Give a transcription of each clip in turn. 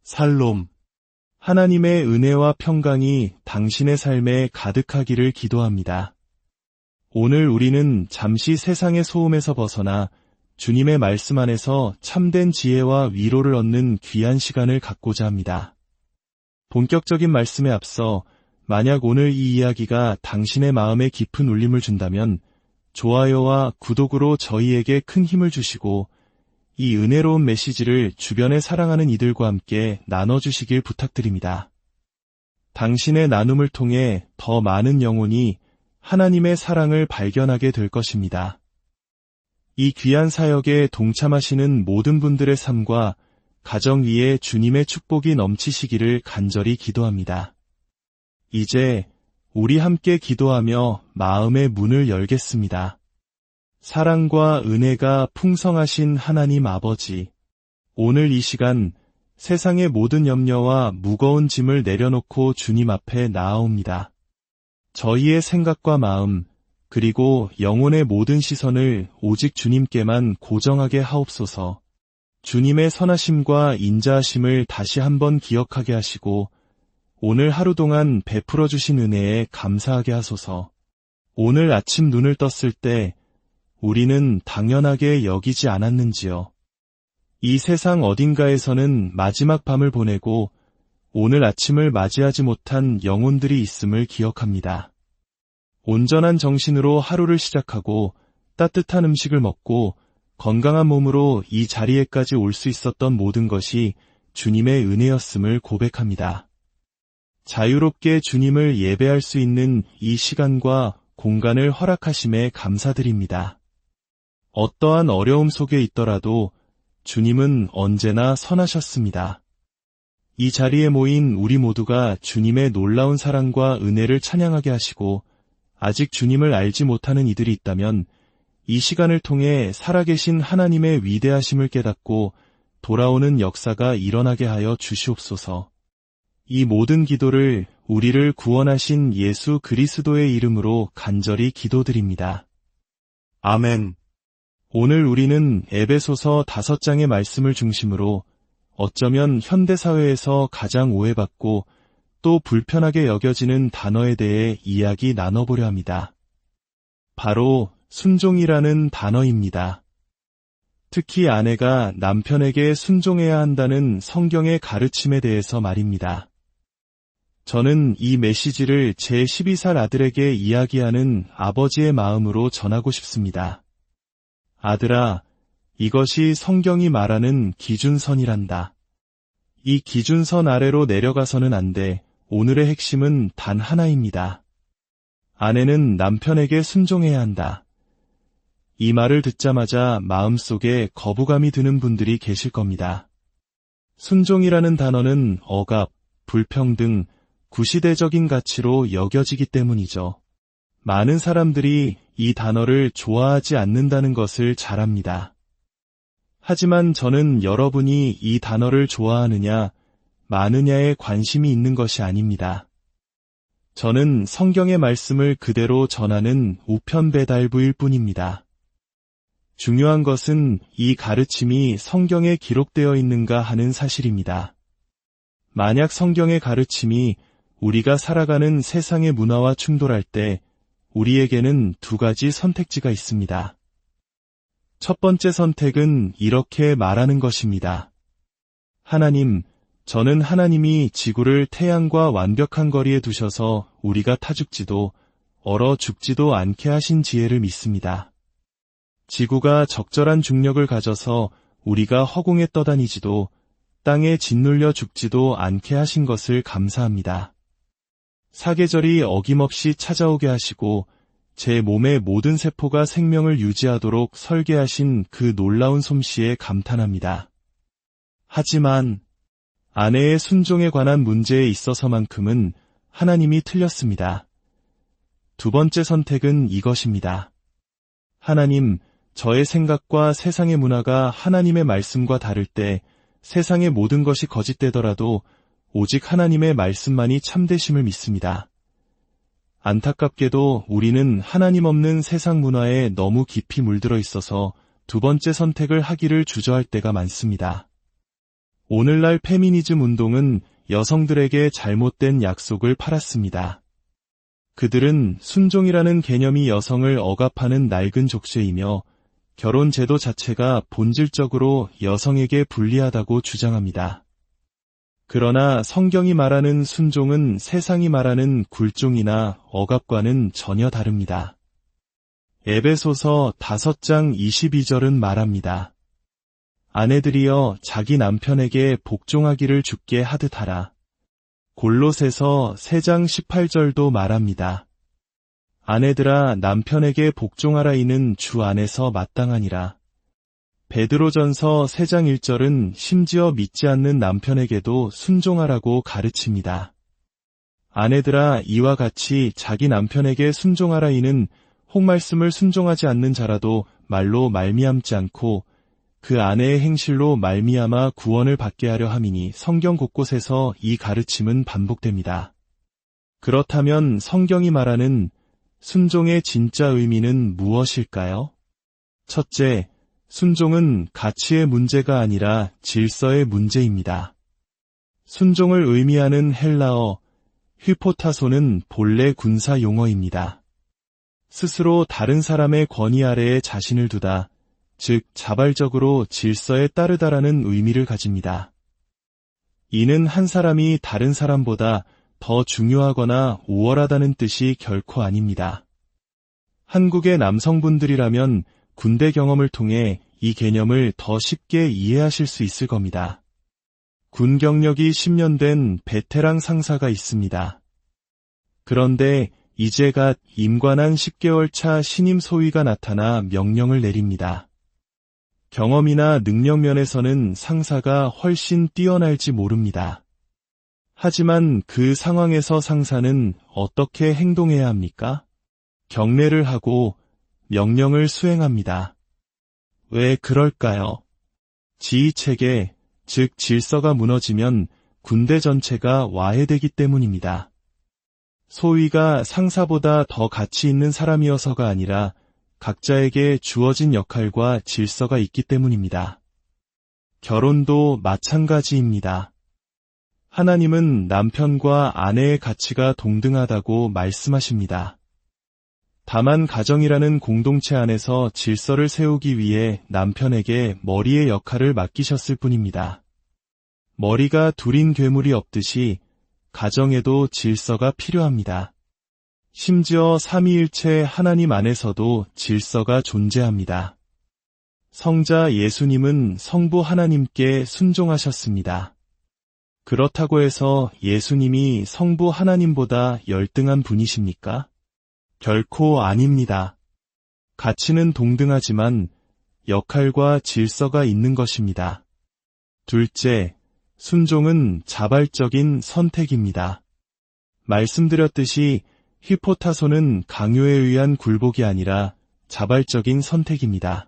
살롬. 하나님의 은혜와 평강이 당신의 삶에 가득하기를 기도합니다. 오늘 우리는 잠시 세상의 소음에서 벗어나 주님의 말씀 안에서 참된 지혜와 위로를 얻는 귀한 시간을 갖고자 합니다. 본격적인 말씀에 앞서 만약 오늘 이 이야기가 당신의 마음에 깊은 울림을 준다면 좋아요와 구독으로 저희에게 큰 힘을 주시고 이 은혜로운 메시지를 주변에 사랑하는 이들과 함께 나눠주시길 부탁드립니다. 당신의 나눔을 통해 더 많은 영혼이 하나님의 사랑을 발견하게 될 것입니다. 이 귀한 사역에 동참하시는 모든 분들의 삶과 가정 위에 주님의 축복이 넘치시기를 간절히 기도합니다. 이제 우리 함께 기도하며 마음의 문을 열겠습니다. 사랑과 은혜가 풍성하신 하나님 아버지, 오늘 이 시간 세상의 모든 염려와 무거운 짐을 내려놓고 주님 앞에 나아옵니다. 저희의 생각과 마음, 그리고 영혼의 모든 시선을 오직 주님께만 고정하게 하옵소서. 주님의 선하심과 인자하심을 다시 한번 기억하게 하시고 오늘 하루 동안 베풀어 주신 은혜에 감사하게 하소서. 오늘 아침 눈을 떴을 때 우리는 당연하게 여기지 않았는지요. 이 세상 어딘가에서는 마지막 밤을 보내고 오늘 아침을 맞이하지 못한 영혼들이 있음을 기억합니다. 온전한 정신으로 하루를 시작하고 따뜻한 음식을 먹고 건강한 몸으로 이 자리에까지 올 수 있었던 모든 것이 주님의 은혜였음을 고백합니다. 자유롭게 주님을 예배할 수 있는 이 시간과 공간을 허락하심에 감사드립니다. 어떠한 어려움 속에 있더라도 주님은 언제나 선하셨습니다. 이 자리에 모인 우리 모두가 주님의 놀라운 사랑과 은혜를 찬양하게 하시고 아직 주님을 알지 못하는 이들이 있다면 이 시간을 통해 살아계신 하나님의 위대하심을 깨닫고 돌아오는 역사가 일어나게 하여 주시옵소서. 이 모든 기도를 우리를 구원하신 예수 그리스도의 이름으로 간절히 기도드립니다. 아멘. 오늘 우리는 에베소서 5장의 말씀을 중심으로 어쩌면 현대사회에서 가장 오해받고 또 불편하게 여겨지는 단어에 대해 이야기 나눠보려 합니다. 바로 순종이라는 단어입니다. 특히 아내가 남편에게 순종해야 한다는 성경의 가르침에 대해서 말입니다. 저는 이 메시지를 제 12살 아들에게 이야기하는 아버지의 마음으로 전하고 싶습니다. 아들아, 이것이 성경이 말하는 기준선이란다. 이 기준선 아래로 내려가서는 안 돼. 오늘의 핵심은 단 하나입니다. 아내는 남편에게 순종해야 한다. 이 말을 듣자마자 마음속에 거부감이 드는 분들이 계실 겁니다. 순종이라는 단어는 억압, 불평등, 구시대적인 가치로 여겨지기 때문이죠. 많은 사람들이 이 단어를 좋아하지 않는다는 것을 잘 압니다. 하지만 저는 여러분이 이 단어를 좋아하느냐, 마느냐에 관심이 있는 것이 아닙니다. 저는 성경의 말씀을 그대로 전하는 우편배달부일 뿐입니다. 중요한 것은 이 가르침이 성경에 기록되어 있는가 하는 사실입니다. 만약 성경의 가르침이 우리가 살아가는 세상의 문화와 충돌할 때 우리에게는 두 가지 선택지가 있습니다. 첫 번째 선택은 이렇게 말하는 것입니다. 하나님, 저는 하나님이 지구를 태양과 완벽한 거리에 두셔서 우리가 타죽지도 얼어 죽지도 않게 하신 지혜를 믿습니다. 지구가 적절한 중력을 가져서 우리가 허공에 떠다니지도 땅에 짓눌려 죽지도 않게 하신 것을 감사합니다. 사계절이 어김없이 찾아오게 하시고 제 몸의 모든 세포가 생명을 유지하도록 설계하신 그 놀라운 솜씨에 감탄합니다. 하지만 아내의 순종에 관한 문제에 있어서만큼은 하나님이 틀렸습니다. 두 번째 선택은 이것입니다. 하나님, 저의 생각과 세상의 문화가 하나님의 말씀과 다를 때 세상의 모든 것이 거짓되더라도 오직 하나님의 말씀만이 참되심을 믿습니다. 안타깝게도 우리는 하나님 없는 세상 문화에 너무 깊이 물들어 있어서 두 번째 선택을 하기를 주저할 때가 많습니다. 오늘날 페미니즘 운동은 여성들에게 잘못된 약속을 팔았습니다. 그들은 순종이라는 개념이 여성을 억압하는 낡은 족쇄이며 결혼 제도 자체가 본질적으로 여성에게 불리하다고 주장합니다. 그러나 성경이 말하는 순종은 세상이 말하는 굴종이나 억압과는 전혀 다릅니다. 에베소서 5장 22절은 말합니다. 아내들이여 자기 남편에게 복종하기를 주께 하듯 하라. 골로새서 3장 18절도 말합니다. 아내들아 남편에게 복종하라 이는 주 안에서 마땅하니라. 베드로전서 3장 1절은 심지어 믿지 않는 남편에게도 순종하라고 가르칩니다. 아내들아 이와 같이 자기 남편에게 순종하라 이는 혹말씀을 순종하지 않는 자라도 말로 말미암지 않고 그 아내의 행실로 말미암아 구원을 받게 하려 함이니 성경 곳곳에서 이 가르침은 반복됩니다. 그렇다면 성경이 말하는 순종의 진짜 의미는 무엇일까요? 첫째, 순종은 가치의 문제가 아니라 질서의 문제입니다. 순종을 의미하는 헬라어 휘포타소는 본래 군사 용어입니다. 스스로 다른 사람의 권위 아래에 자신을 두다, 즉 자발적으로 질서에 따르다라는 의미를 가집니다. 이는 한 사람이 다른 사람보다 더 중요하거나 우월하다는 뜻이 결코 아닙니다. 한국의 남성분들이라면 군대 경험을 통해 이 개념을 더 쉽게 이해하실 수 있을 겁니다. 군 경력이 10년 된 베테랑 상사가 있습니다. 그런데 이제 갓 임관한 10개월 차 신임 소위가 나타나 명령을 내립니다. 경험이나 능력 면에서는 상사가 훨씬 뛰어날지 모릅니다. 하지만 그 상황에서 상사는 어떻게 행동해야 합니까? 경례를 하고 명령을 수행합니다. 왜 그럴까요? 지휘체계, 즉 질서가 무너지면 군대 전체가 와해되기 때문입니다. 소위가 상사보다 더 가치 있는 사람이어서가 아니라 각자에게 주어진 역할과 질서가 있기 때문입니다. 결혼도 마찬가지입니다. 하나님은 남편과 아내의 가치가 동등하다고 말씀하십니다. 다만 가정이라는 공동체 안에서 질서를 세우기 위해 남편에게 머리의 역할을 맡기셨을 뿐입니다. 머리가 둘인 괴물이 없듯이 가정에도 질서가 필요합니다. 심지어 삼위일체 하나님 안에서도 질서가 존재합니다. 성자 예수님은 성부 하나님께 순종하셨습니다. 그렇다고 해서 예수님이 성부 하나님보다 열등한 분이십니까? 결코 아닙니다. 가치는 동등하지만 역할과 질서가 있는 것입니다. 둘째, 순종은 자발적인 선택입니다. 말씀드렸듯이 휘포타소는 강요에 의한 굴복이 아니라 자발적인 선택입니다.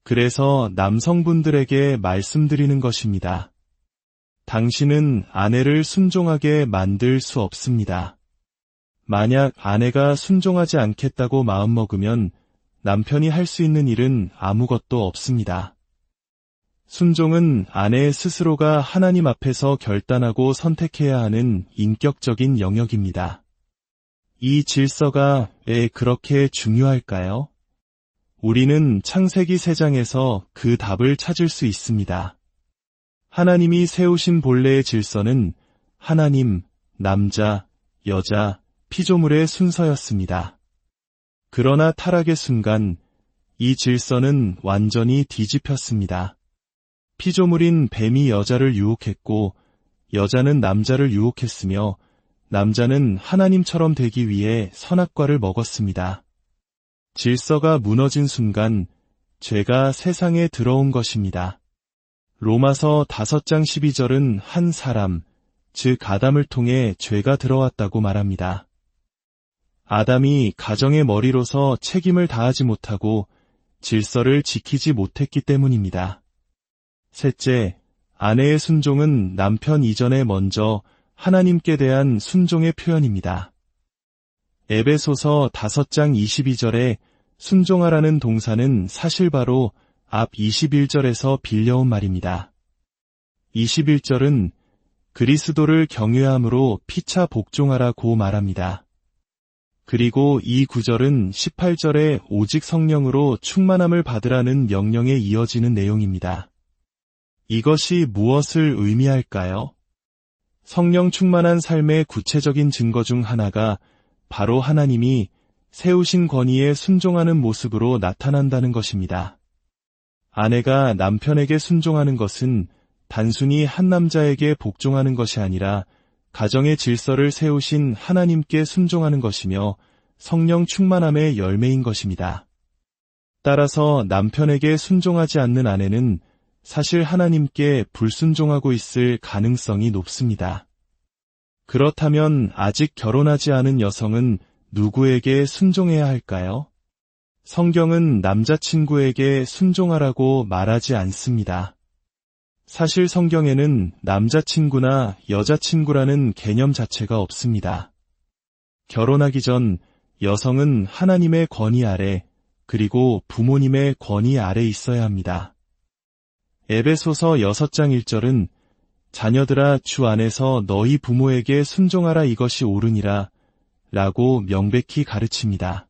그래서 남성분들에게 말씀드리는 것입니다. 당신은 아내를 순종하게 만들 수 없습니다. 만약 아내가 순종하지 않겠다고 마음먹으면 남편이 할 수 있는 일은 아무것도 없습니다. 순종은 아내 스스로가 하나님 앞에서 결단하고 선택해야 하는 인격적인 영역입니다. 이 질서가 왜 그렇게 중요할까요? 우리는 창세기 3장에서 그 답을 찾을 수 있습니다. 하나님이 세우신 본래의 질서는 하나님, 남자, 여자, 피조물의 순서였습니다. 그러나 타락의 순간 이 질서는 완전히 뒤집혔습니다. 피조물인 뱀이 여자를 유혹했고 여자는 남자를 유혹했으며 남자는 하나님처럼 되기 위해 선악과를 먹었습니다. 질서가 무너진 순간 죄가 세상에 들어온 것입니다. 로마서 5장 12절은 한 사람, 즉 아담을 통해 죄가 들어왔다고 말합니다. 아담이 가정의 머리로서 책임을 다하지 못하고 질서를 지키지 못했기 때문입니다. 셋째, 아내의 순종은 남편 이전에 먼저 하나님께 대한 순종의 표현입니다. 에베소서 5장 22절에 순종하라는 동사는 사실 바로 앞 21절에서 빌려온 말입니다. 21절은 그리스도를 경외함으로 피차 복종하라고 말합니다. 그리고 이 구절은 18절에 오직 성령으로 충만함을 받으라는 명령에 이어지는 내용입니다. 이것이 무엇을 의미할까요? 성령 충만한 삶의 구체적인 증거 중 하나가 바로 하나님이 세우신 권위에 순종하는 모습으로 나타난다는 것입니다. 아내가 남편에게 순종하는 것은 단순히 한 남자에게 복종하는 것이 아니라 가정의 질서를 세우신 하나님께 순종하는 것이며 성령 충만함의 열매인 것입니다. 따라서 남편에게 순종하지 않는 아내는 사실 하나님께 불순종하고 있을 가능성이 높습니다. 그렇다면 아직 결혼하지 않은 여성은 누구에게 순종해야 할까요? 성경은 남자친구에게 순종하라고 말하지 않습니다. 사실 성경에는 남자친구나 여자친구라는 개념 자체가 없습니다. 결혼하기 전 여성은 하나님의 권위 아래 그리고 부모님의 권위 아래 있어야 합니다. 에베소서 6장 1절은 자녀들아 주 안에서 너희 부모에게 순종하라 이것이 옳으니라 라고 명백히 가르칩니다.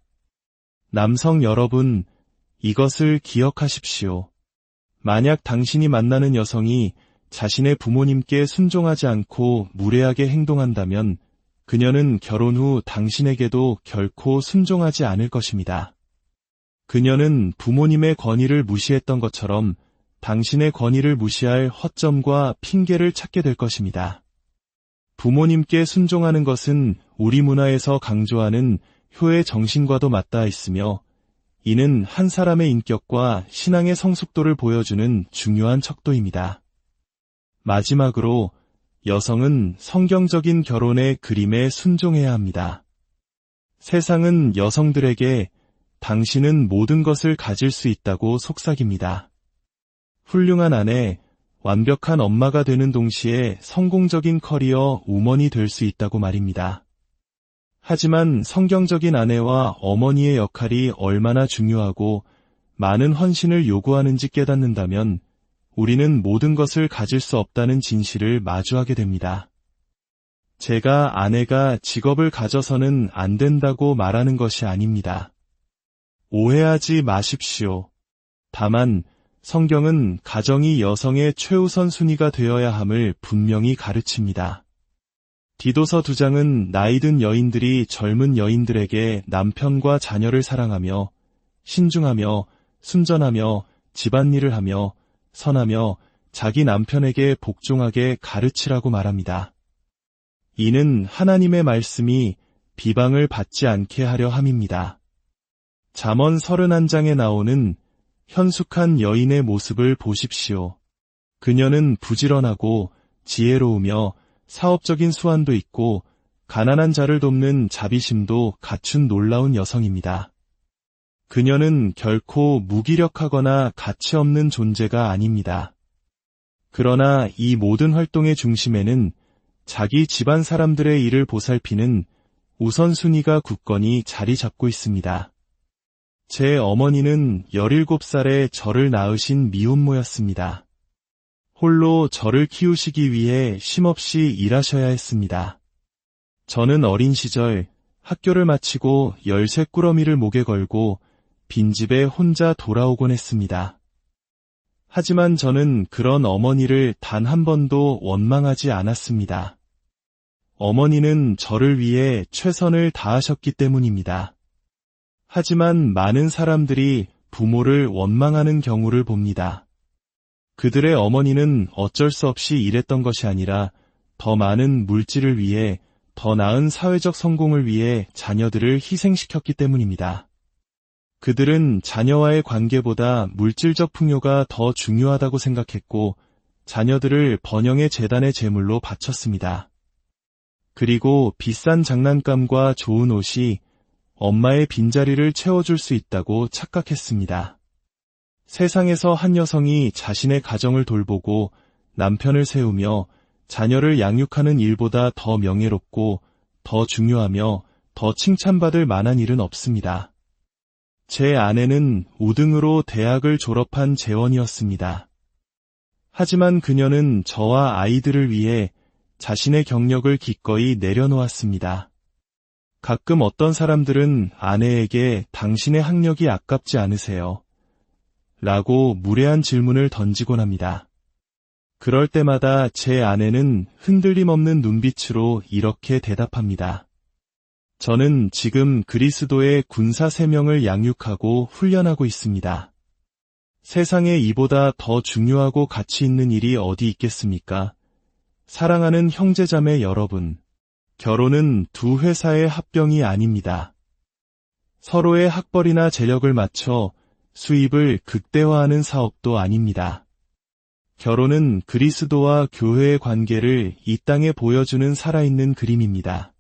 남성 여러분, 이것을 기억하십시오. 만약 당신이 만나는 여성이 자신의 부모님께 순종하지 않고 무례하게 행동한다면 그녀는 결혼 후 당신에게도 결코 순종하지 않을 것입니다. 그녀는 부모님의 권위를 무시했던 것처럼 당신의 권위를 무시할 허점과 핑계를 찾게 될 것입니다. 부모님께 순종하는 것은 우리 문화에서 강조하는 효의 정신과도 맞닿아 있으며 이는 한 사람의 인격과 신앙의 성숙도를 보여주는 중요한 척도입니다. 마지막으로 여성은 성경적인 결혼의 그림에 순종해야 합니다. 세상은 여성들에게 당신은 모든 것을 가질 수 있다고 속삭입니다. 훌륭한 아내, 완벽한 엄마가 되는 동시에 성공적인 커리어 우먼이 될 수 있다고 말입니다. 하지만 성경적인 아내와 어머니의 역할이 얼마나 중요하고 많은 헌신을 요구하는지 깨닫는다면 우리는 모든 것을 가질 수 없다는 진실을 마주하게 됩니다. 제가 아내가 직업을 가져서는 안 된다고 말하는 것이 아닙니다. 오해하지 마십시오. 다만 성경은 가정이 여성의 최우선 순위가 되어야 함을 분명히 가르칩니다. 디도서 2장은 나이든 여인들이 젊은 여인들에게 남편과 자녀를 사랑하며 신중하며 순전하며 집안일을 하며 선하며 자기 남편에게 복종하게 가르치라고 말합니다. 이는 하나님의 말씀이 비방을 받지 않게 하려 함입니다. 잠언 31장에 나오는 현숙한 여인의 모습을 보십시오. 그녀는 부지런하고 지혜로우며 사업적인 수완도 있고 가난한 자를 돕는 자비심도 갖춘 놀라운 여성입니다. 그녀는 결코 무기력하거나 가치 없는 존재가 아닙니다. 그러나 이 모든 활동의 중심에는 자기 집안 사람들의 일을 보살피는 우선순위가 굳건히 자리 잡고 있습니다. 제 어머니는 17살에 저를 낳으신 미혼모였습니다. 홀로 저를 키우시기 위해 쉼없이 일하셔야 했습니다. 저는 어린 시절 학교를 마치고 13꾸러미를 목에 걸고 빈집에 혼자 돌아오곤 했습니다. 하지만 저는 그런 어머니를 단 한 번도 원망하지 않았습니다. 어머니는 저를 위해 최선을 다하셨기 때문입니다. 하지만 많은 사람들이 부모를 원망하는 경우를 봅니다. 그들의 어머니는 어쩔 수 없이 일했던 것이 아니라 더 많은 물질을 위해, 더 나은 사회적 성공을 위해 자녀들을 희생시켰기 때문입니다. 그들은 자녀와의 관계보다 물질적 풍요가 더 중요하다고 생각했고 자녀들을 번영의 재단의 제물로 바쳤습니다. 그리고 비싼 장난감과 좋은 옷이 엄마의 빈자리를 채워줄 수 있다고 착각했습니다. 세상에서 한 여성이 자신의 가정을 돌보고 남편을 세우며 자녀를 양육하는 일보다 더 명예롭고 더 중요하며 더 칭찬받을 만한 일은 없습니다. 제 아내는 우등으로 대학을 졸업한 재원이었습니다. 하지만 그녀는 저와 아이들을 위해 자신의 경력을 기꺼이 내려놓았습니다. 가끔 어떤 사람들은 아내에게 당신의 학력이 아깝지 않으세요? 라고 무례한 질문을 던지곤 합니다. 그럴 때마다 제 아내는 흔들림 없는 눈빛으로 이렇게 대답합니다. 저는 지금 그리스도의 군사 3명을 양육하고 훈련하고 있습니다. 세상에 이보다 더 중요하고 가치 있는 일이 어디 있겠습니까? 사랑하는 형제자매 여러분, 결혼은 두 회사의 합병이 아닙니다. 서로의 학벌이나 재력을 맞춰 수입을 극대화하는 사업도 아닙니다. 결혼은 그리스도와 교회의 관계를 이 땅에 보여주는 살아있는 그림입니다.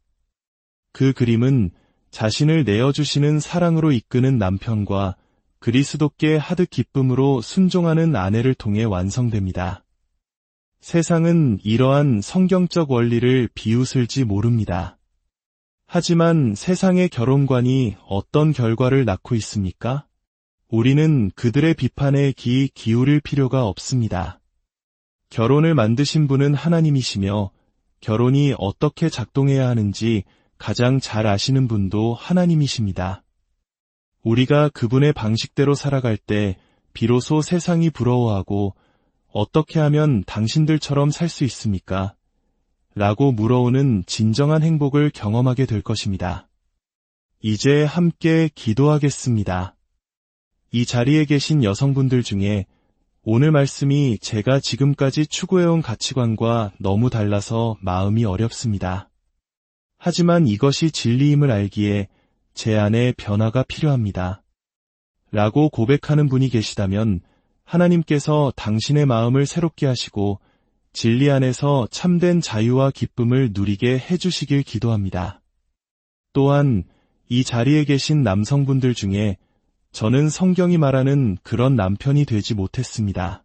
그 그림은 자신을 내어주시는 사랑으로 이끄는 남편과 그리스도께 하듯 기쁨으로 순종하는 아내를 통해 완성됩니다. 세상은 이러한 성경적 원리를 비웃을지 모릅니다. 하지만 세상의 결혼관이 어떤 결과를 낳고 있습니까? 우리는 그들의 비판에 귀 기울일 필요가 없습니다. 결혼을 만드신 분은 하나님이시며 결혼이 어떻게 작동해야 하는지 가장 잘 아시는 분도 하나님이십니다. 우리가 그분의 방식대로 살아갈 때 비로소 세상이 부러워하고 어떻게 하면 당신들처럼 살 수 있습니까? 라고 물어오는 진정한 행복을 경험하게 될 것입니다. 이제 함께 기도하겠습니다. 이 자리에 계신 여성분들 중에 오늘 말씀이 제가 지금까지 추구해온 가치관과 너무 달라서 마음이 어렵습니다. 하지만 이것이 진리임을 알기에 제 안에 변화가 필요합니다. 라고 고백하는 분이 계시다면 하나님께서 당신의 마음을 새롭게 하시고 진리 안에서 참된 자유와 기쁨을 누리게 해주시길 기도합니다. 또한 이 자리에 계신 남성분들 중에 저는 성경이 말하는 그런 남편이 되지 못했습니다.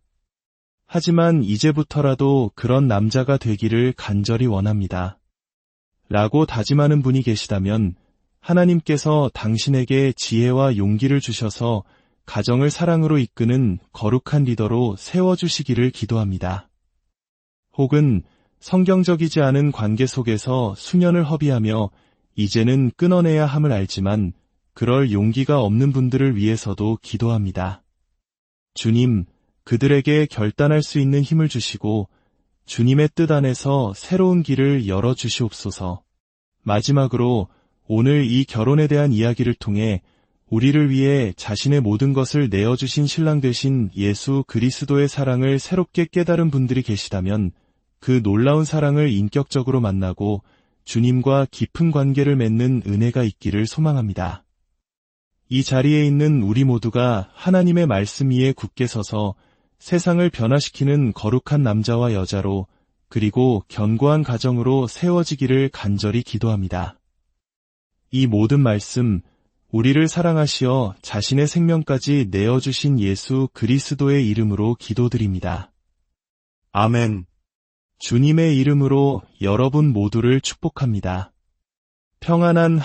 하지만 이제부터라도 그런 남자가 되기를 간절히 원합니다. 라고 다짐하는 분이 계시다면 하나님께서 당신에게 지혜와 용기를 주셔서 가정을 사랑으로 이끄는 거룩한 리더로 세워주시기를 기도합니다. 혹은 성경적이지 않은 관계 속에서 수년을 허비하며 이제는 끊어내야 함을 알지만 그럴 용기가 없는 분들을 위해서도 기도합니다. 주님, 그들에게 결단할 수 있는 힘을 주시고 주님의 뜻 안에서 새로운 길을 열어주시옵소서. 마지막으로 오늘 이 결혼에 대한 이야기를 통해 우리를 위해 자신의 모든 것을 내어주신 신랑 되신 예수 그리스도의 사랑을 새롭게 깨달은 분들이 계시다면 그 놀라운 사랑을 인격적으로 만나고 주님과 깊은 관계를 맺는 은혜가 있기를 소망합니다. 이 자리에 있는 우리 모두가 하나님의 말씀 위에 굳게 서서 세상을 변화시키는 거룩한 남자와 여자로 그리고 견고한 가정으로 세워지기를 간절히 기도합니다. 이 모든 말씀, 우리를 사랑하시어 자신의 생명까지 내어주신 예수 그리스도의 이름으로 기도드립니다. 아멘. 주님의 이름으로 여러분 모두를 축복합니다. 평안한